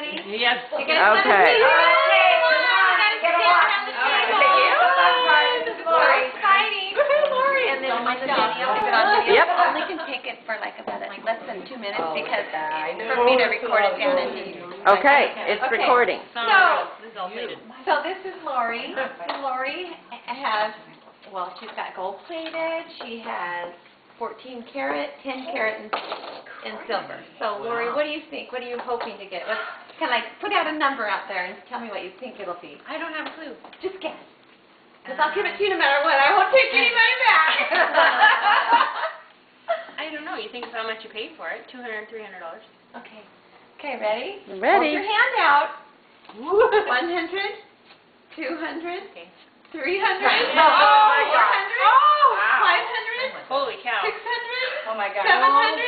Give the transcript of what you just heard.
ready? Yes. You guys want to Okay. see? Get a lot. This is Lori. Exciting. Lori. And then on the video, is it on video? Yep. Only can take it for like about less than 2 minutes because for me to record it down and to Okay, it's recording. So this is Lori. Lori has, well, she's got gold plated. She has 14 karat, 10 karat, and silver. So Lori, what do you think? What are you hoping to get? Let's kind of like put out a number out there and tell me what you think it'll be. I don't have a clue. Just guess. Because I'll give it to you no matter what. I won't take any money back. I don't know. You think of how much you paid for it? $200, $300. Okay. Okay, ready? Ready. Hold your hand out. 100, 200, Okay. 300, 400, Oh my God. Oh! 500, Holy cow. 600, Oh my God. 700,